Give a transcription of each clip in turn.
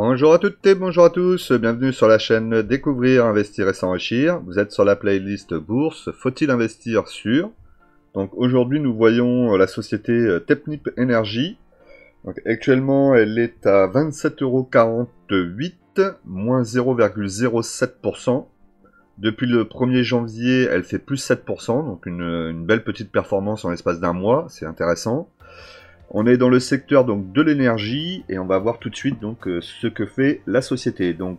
Bonjour à toutes et bonjour à tous, bienvenue sur la chaîne Découvrir, Investir et S'enrichir. Vous êtes sur la playlist Bourse, faut-il investir sur? Donc aujourd'hui nous voyons la société Technip Energy. Donc, actuellement elle est à 27,48 €, moins 0,07%. Depuis le 1er janvier elle fait plus 7%, donc une belle petite performance en l'espace d'un mois, c'est intéressant. On est dans le secteur donc de l'énergie et on va voir tout de suite donc ce que fait la société. Donc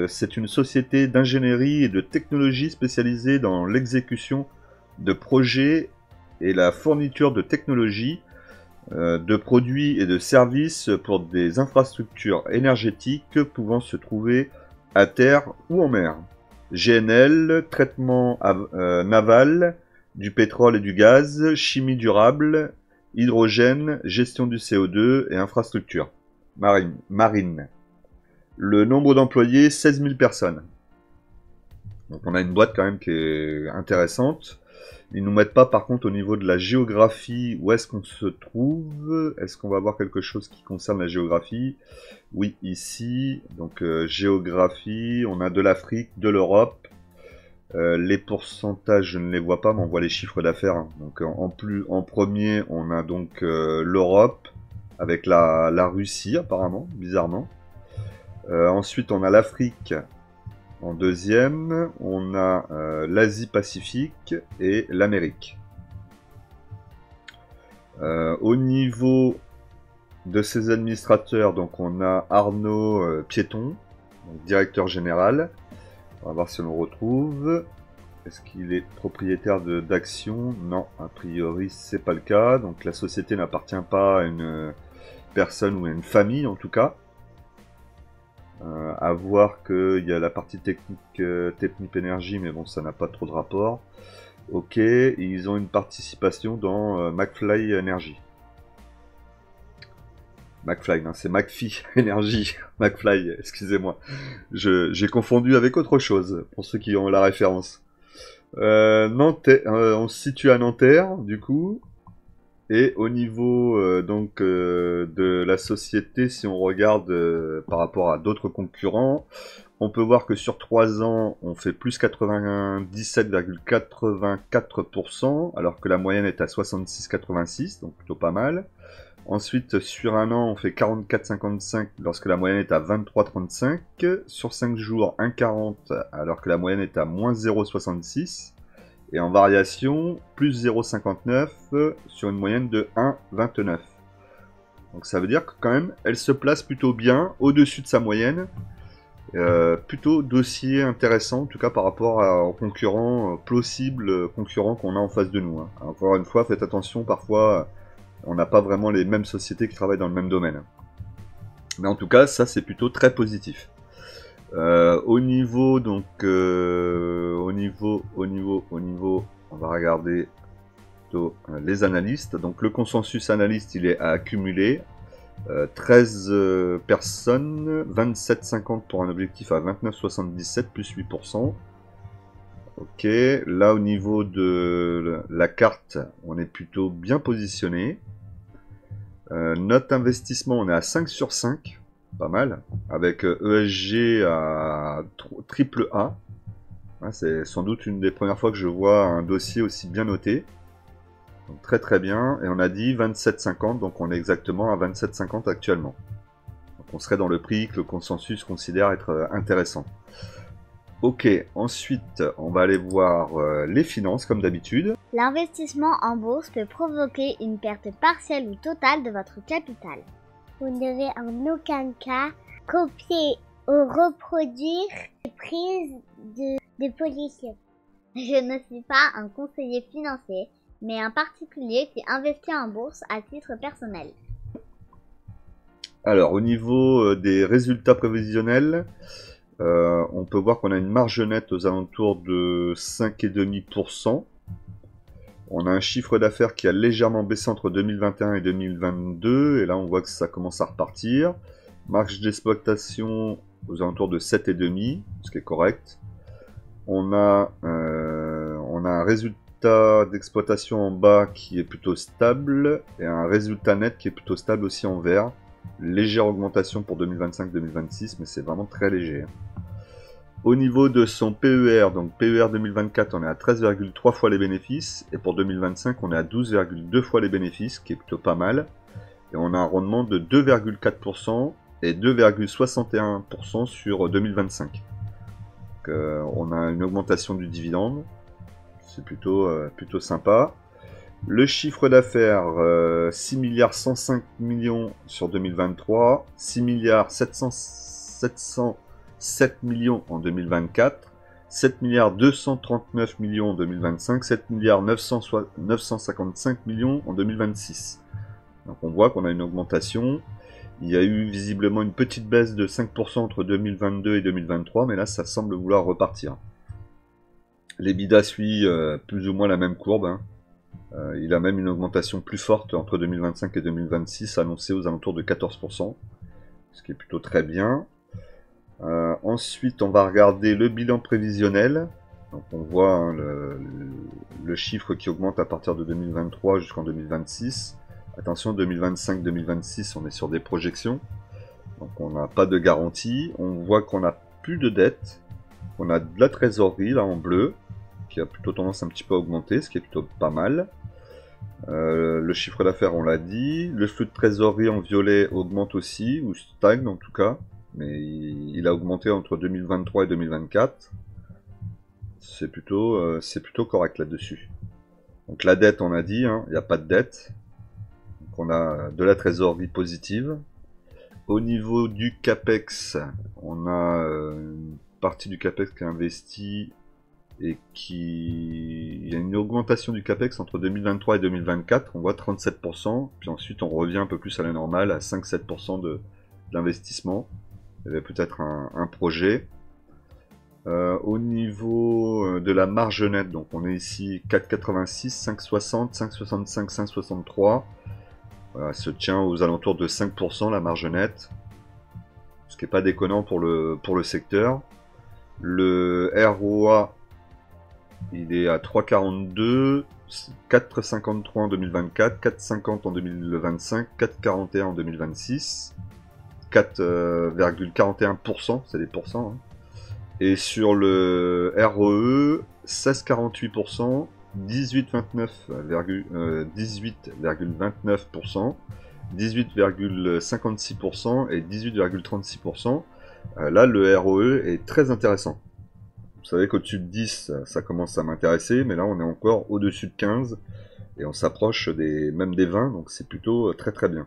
c'est une société d'ingénierie et de technologie spécialisée dans l'exécution de projets et la fourniture de technologies, de produits et de services pour des infrastructures énergétiques pouvant se trouver à terre ou en mer. GNL, traitement naval, du pétrole et du gaz, chimie durable, hydrogène, gestion du CO2 et infrastructure marine. Le nombre d'employés, 16 000 personnes. Donc on a une boîte quand même qui est intéressante. Ils nous mettent pas par contre au niveau de la géographie où est-ce qu'on se trouve. Est-ce qu'on va voir quelque chose qui concerne la géographie? Oui, ici. Donc géographie, on a de l'Afrique, de l'Europe. Les pourcentages, je ne les vois pas, mais on voit les chiffres d'affaires. Donc en premier, on a donc l'Europe avec la Russie apparemment, bizarrement. Ensuite, on a l'Afrique en deuxième. On a l'Asie-Pacifique et l'Amérique. Au niveau de ses administrateurs, donc on a Arnaud Piéton, donc directeur général. On va voir si on le retrouve. Est-ce qu'il est propriétaire d'actions? Non, a priori c'est pas le cas. Donc la société n'appartient pas à une personne ou à une famille en tout cas. À voir qu'il y a la partie technique Technip Energy, mais bon ça n'a pas trop de rapport. Ok, ils ont une participation dans McFly Energy. McFly, non, c'est McPhee Energy. McFly, excusez-moi. J'ai confondu avec autre chose, pour ceux qui ont la référence. Nanterre, on se situe à Nanterre, du coup. Et au niveau de la société, si on regarde par rapport à d'autres concurrents, on peut voir que sur 3 ans, on fait plus 97,84%, alors que la moyenne est à 66,86, donc plutôt pas mal. Ensuite, sur un an, on fait 44,55 lorsque la moyenne est à 23,35. Sur 5 jours, 1,40 alors que la moyenne est à moins 0,66. Et en variation, plus 0,59 sur une moyenne de 1,29. Donc ça veut dire que quand même, elle se place plutôt bien au-dessus de sa moyenne. Plutôt dossier intéressant, en tout cas par rapport aux concurrents, plausibles concurrents qu'on a en face de nous. Hein. Encore une fois, faites attention, parfois on n'a pas vraiment les mêmes sociétés qui travaillent dans le même domaine. Mais en tout cas, ça c'est plutôt très positif. Au niveau, donc, au niveau, on va regarder plutôt les analystes. Donc le consensus analyste, il est à accumuler 13 personnes, 27,50 pour un objectif à 29,77 plus 8%. Ok, là au niveau de la carte, on est plutôt bien positionné. Notre investissement, on est à 5 sur 5, pas mal, avec ESG à triple A. Ouais, c'est sans doute une des premières fois que je vois un dossier aussi bien noté. Donc, très très bien, et on a dit 27,50, donc on est exactement à 27,50 actuellement. Donc on serait dans le prix que le consensus considère être intéressant. Ok, ensuite on va aller voir les finances comme d'habitude. L'investissement en bourse peut provoquer une perte partielle ou totale de votre capital. Vous ne devez en aucun cas copier ou reproduire les prises de position. Je ne suis pas un conseiller financier, mais un particulier qui investit en bourse à titre personnel. Alors au niveau des résultats prévisionnels, on peut voir qu'on a une marge nette aux alentours de 5,5%. On a un chiffre d'affaires qui a légèrement baissé entre 2021 et 2022, et là on voit que ça commence à repartir. Marge d'exploitation aux alentours de 7,5%, ce qui est correct. On a un résultat d'exploitation en bas qui est plutôt stable, et un résultat net qui est plutôt stable aussi en vert. Légère augmentation pour 2025-2026, mais c'est vraiment très léger. Au niveau de son PER, donc PER 2024, on est à 13,3 fois les bénéfices, et pour 2025, on est à 12,2 fois les bénéfices, ce qui est plutôt pas mal. Et on a un rendement de 2,4% et 2,61% sur 2025. Donc, on a une augmentation du dividende, c'est plutôt sympa. Le chiffre d'affaires, 6 milliards 105 millions sur 2023, 6 milliards 707 millions en 2024, 7 milliards 239 millions en 2025, 7 milliards 955 millions en 2026. Donc on voit qu'on a une augmentation. Il y a eu visiblement une petite baisse de 5% entre 2022 et 2023, mais là ça semble vouloir repartir. L'EBITDA suit plus ou moins la même courbe, hein. Il a même une augmentation plus forte entre 2025 et 2026, annoncée aux alentours de 14%, ce qui est plutôt très bien. Ensuite, on va regarder le bilan prévisionnel. Donc on voit hein, le chiffre qui augmente à partir de 2023 jusqu'en 2026. Attention, 2025-2026, on est sur des projections. Donc on n'a pas de garantie. On voit qu'on n'a plus de dette. On a de la trésorerie, là en bleu, qui a plutôt tendance un petit peu à augmenter, ce qui est plutôt pas mal. Le chiffre d'affaires, on l'a dit. Le flux de trésorerie en violet augmente aussi, ou stagne en tout cas. Mais il a augmenté entre 2023 et 2024. C'est plutôt correct là-dessus. Donc la dette, on a dit, hein, il n'y a pas de dette. Donc on a de la trésorerie positive. Au niveau du CAPEX, on a une partie du CAPEX qui est investie et il y a une augmentation du CAPEX entre 2023 et 2024, on voit 37%, puis ensuite on revient un peu plus à la normale, à 5-7% d'investissement. Il y avait peut-être un projet. Au niveau de la marge nette, donc on est ici 4,86, 5,60, 5,65, 5,63. Voilà, se tient aux alentours de 5% la marge nette, ce qui n'est pas déconnant pour le secteur. Le ROA, il est à 3,42, 4,53 en 2024, 4,50 en 2025, 4,41 en 2026, 4,41%, c'est des pourcents. Hein. Et sur le ROE, 16,48%, 18,29%, 18,56% et 18,36%. Là, le ROE est très intéressant. Vous savez qu'au-dessus de 10, ça commence à m'intéresser, mais là, on est encore au-dessus de 15, et on s'approche même des 20, donc c'est plutôt très très bien.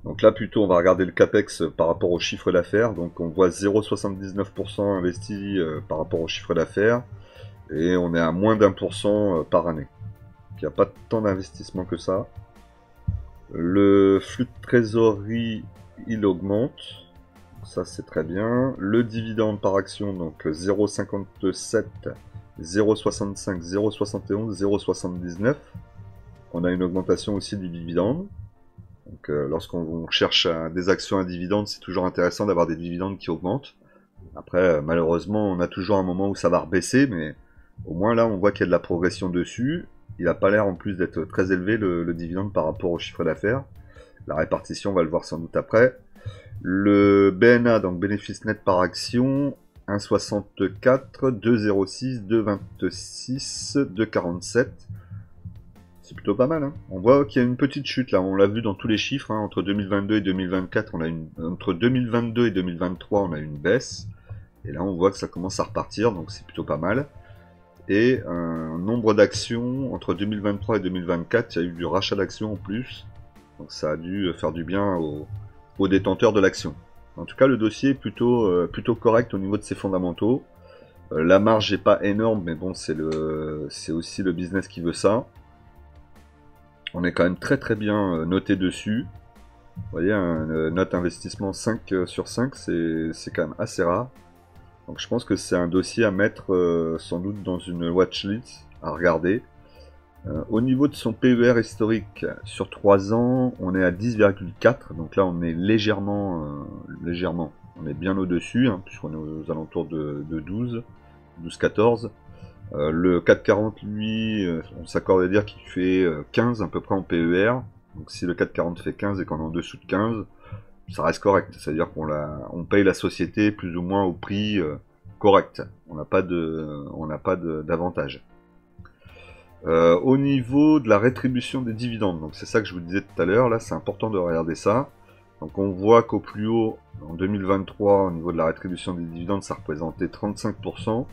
Donc là, plutôt, on va regarder le CAPEX par rapport au chiffre d'affaires. Donc on voit 0,79% investi par rapport au chiffre d'affaires, et on est à moins d'1% par année. Il n'y a pas tant d'investissement que ça. Le flux de trésorerie, il augmente. Ça, c'est très bien. Le dividende par action, donc 0,57, 0,65, 0,71, 0,79. On a une augmentation aussi du dividende. Donc, lorsqu'on cherche des actions à dividendes, c'est toujours intéressant d'avoir des dividendes qui augmentent. Après, malheureusement, on a toujours un moment où ça va rebaisser, mais au moins là, on voit qu'il y a de la progression dessus. Il n'a pas l'air en plus d'être très élevé le dividende par rapport au chiffre d'affaires. La répartition, on va le voir sans doute après. Le BNA, donc bénéfice net par action, 1,64, 2,06, 2,26, 2,47. C'est plutôt pas mal. Hein. On voit qu'il y a une petite chute là, on l'a vu dans tous les chiffres. Hein. Entre 2022 et 2024, entre 2022 et 2023, on a une baisse. Et là, on voit que ça commence à repartir, donc c'est plutôt pas mal. Et un nombre d'actions entre 2023 et 2024, il y a eu du rachat d'actions en plus. Donc ça a dû faire du bien aux détenteurs de l'action. En tout cas, le dossier est plutôt correct au niveau de ses fondamentaux. La marge n'est pas énorme, mais bon, c'est aussi le business qui veut ça. On est quand même très très bien noté dessus. Vous voyez, un note investissement 5 sur 5, c'est quand même assez rare. Donc je pense que c'est un dossier à mettre sans doute dans une watchlist à regarder. Au niveau de son PER historique, sur 3 ans, on est à 10,4. Donc là, on est légèrement, on est bien au-dessus, hein, puisqu'on est aux alentours de 12-14. Le 440, lui, on s'accorde à dire qu'il fait 15 à peu près en PER. Donc si le 4,40 fait 15 et qu'on est en dessous de 15, ça reste correct. C'est-à-dire qu'on paye la société plus ou moins au prix correct. On n'a pas d'avantage. Au niveau de la rétribution des dividendes, donc c'est ça que je vous disais tout à l'heure, là c'est important de regarder ça. Donc on voit qu'au plus haut, en 2023, au niveau de la rétribution des dividendes, ça représentait 35%,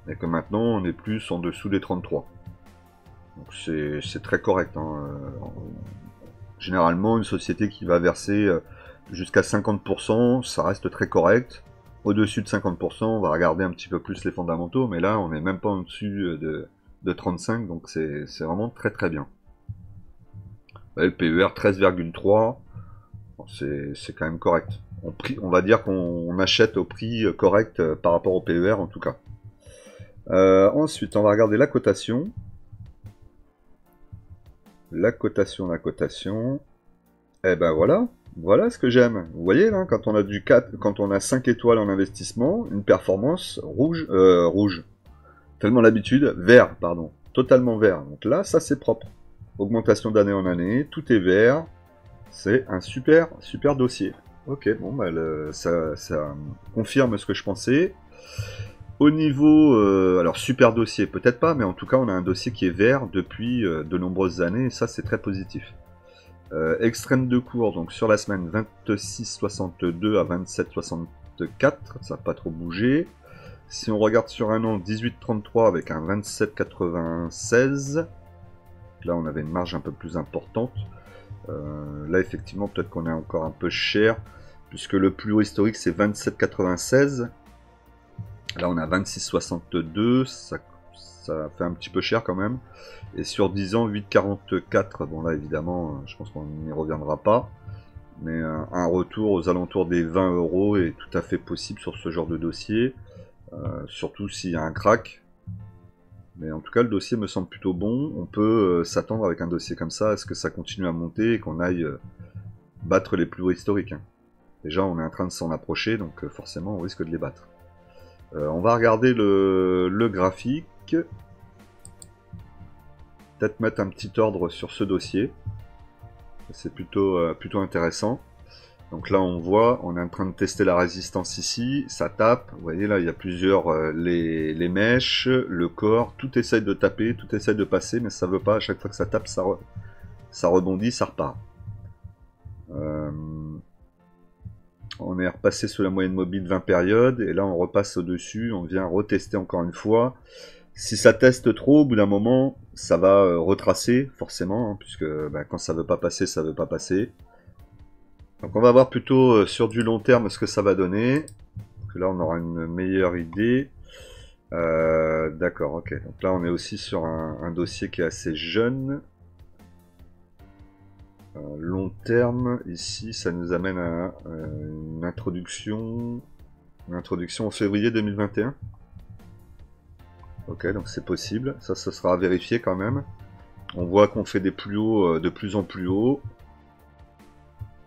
et que maintenant on est plus en dessous des 33%. Donc c'est très correct. Hein. Généralement, une société qui va verser jusqu'à 50%, ça reste très correct. Au-dessus de 50%, on va regarder un petit peu plus les fondamentaux, mais là on n'est même pas en dessus de 35, donc c'est vraiment très très bien. Le PER 13,3, c'est quand même correct. On va dire qu'on achète au prix correct par rapport au PER en tout cas. Ensuite, on va regarder la cotation. La cotation. Et ben voilà ce que j'aime. Vous voyez là, quand on a du 4, quand on a 5 étoiles en investissement, une performance rouge, tellement l'habitude, vert, pardon, totalement vert. Donc là, ça c'est propre. Augmentation d'année en année, tout est vert. C'est un super dossier. Ok, bon, bah, ça confirme ce que je pensais. Au niveau, alors super dossier, peut-être pas, mais en tout cas, on a un dossier qui est vert depuis de nombreuses années, et ça, c'est très positif. Extrême de cours, donc sur la semaine 26,62 à 27,64, ça n'a pas trop bougé. Si on regarde sur un an, 18,33 avec un 27,96. Là, on avait une marge un peu plus importante. Là, effectivement, peut-être qu'on est encore un peu cher, puisque le plus haut historique, c'est 27,96. Là, on a 26,62. Ça fait un petit peu cher quand même. Et sur 10 ans, 8,44. Bon, là, évidemment, je pense qu'on n'y reviendra pas. Mais un retour aux alentours des 20 € est tout à fait possible sur ce genre de dossier. Surtout s'il y a un crack. Mais en tout cas, le dossier me semble plutôt bon. On peut s'attendre avec un dossier comme ça à ce que ça continue à monter et qu'on aille battre les plus hauts historiques. Hein. Déjà, on est en train de s'en approcher, donc forcément, on risque de les battre. On va regarder le graphique. Peut-être mettre un petit ordre sur ce dossier. C'est plutôt intéressant. Donc là, on voit, on est en train de tester la résistance ici, ça tape, vous voyez là, il y a plusieurs, les mèches, le corps, tout essaye de taper, tout essaye de passer, mais ça veut pas, à chaque fois que ça tape, ça rebondit, ça repart. On est repassé sous la moyenne mobile 20 périodes, et là on repasse au-dessus, on vient retester encore une fois. Si ça teste trop, au bout d'un moment, ça va retracer, forcément, hein, puisque quand ça veut pas passer, ça veut pas passer. Donc on va voir plutôt sur du long terme ce que ça va donner. Parce que là on aura une meilleure idée. D'accord, ok. Donc là on est aussi sur un dossier qui est assez jeune. Long terme, ici ça nous amène à une introduction en février 2021. Ok, donc c'est possible. Ça sera à vérifier quand même. On voit qu'on fait des plus hauts de plus en plus haut.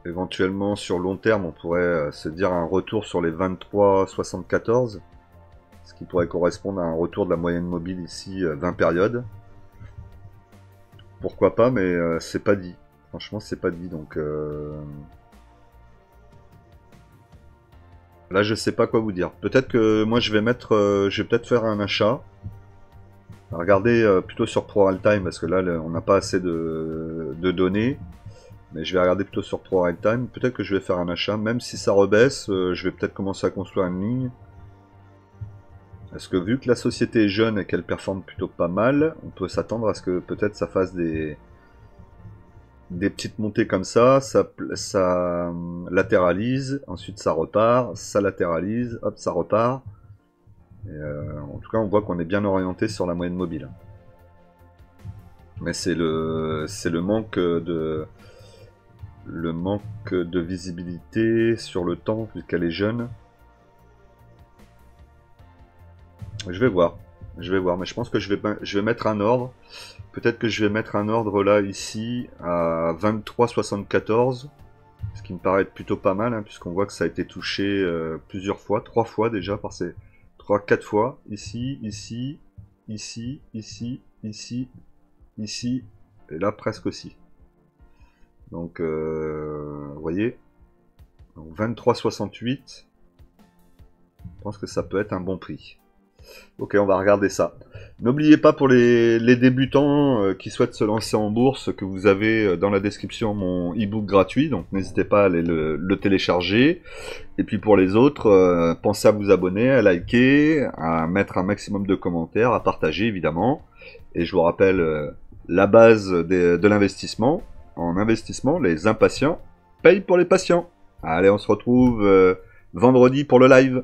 Éventuellement, sur long terme, on pourrait se dire un retour sur les 23,74, ce qui pourrait correspondre à un retour de la moyenne mobile ici, 20 périodes. Pourquoi pas, mais c'est pas dit. Franchement, c'est pas dit, donc... Là, je sais pas quoi vous dire. Peut-être que moi, je vais peut-être faire un achat. Regardez plutôt sur Pro Real Time, parce que là, on n'a pas assez de données. Mais je vais regarder plutôt sur Pro Real Time. Peut-être que je vais faire un achat. Même si ça rebaisse, je vais peut-être commencer à construire une ligne. Parce que vu que la société est jeune et qu'elle performe plutôt pas mal, on peut s'attendre à ce que peut-être ça fasse des petites montées comme ça latéralise, ensuite ça repart, ça latéralise, hop, ça repart. Et en tout cas, on voit qu'on est bien orienté sur la moyenne mobile. Mais c'est le manque de visibilité sur le temps vu qu'elle est jeune. Je vais voir, mais je pense que je vais mettre un ordre. Peut-être que je vais mettre un ordre là ici à 23,74, ce qui me paraît être plutôt pas mal, hein, puisqu'on voit que ça a été touché plusieurs fois, 3 fois déjà par ces 3-4 fois. Ici, ici, ici, ici, ici, ici, et là presque aussi. Donc, vous voyez, 23,68. Je pense que ça peut être un bon prix. Ok, on va regarder ça. N'oubliez pas pour les débutants qui souhaitent se lancer en bourse que vous avez dans la description mon e-book gratuit, donc n'hésitez pas à aller le télécharger. Et puis pour les autres, pensez à vous abonner, à liker, à mettre un maximum de commentaires, à partager évidemment. Et je vous rappelle la base de l'investissement. En investissement, les impatients payent pour les patients. Allez, on se retrouve vendredi pour le live.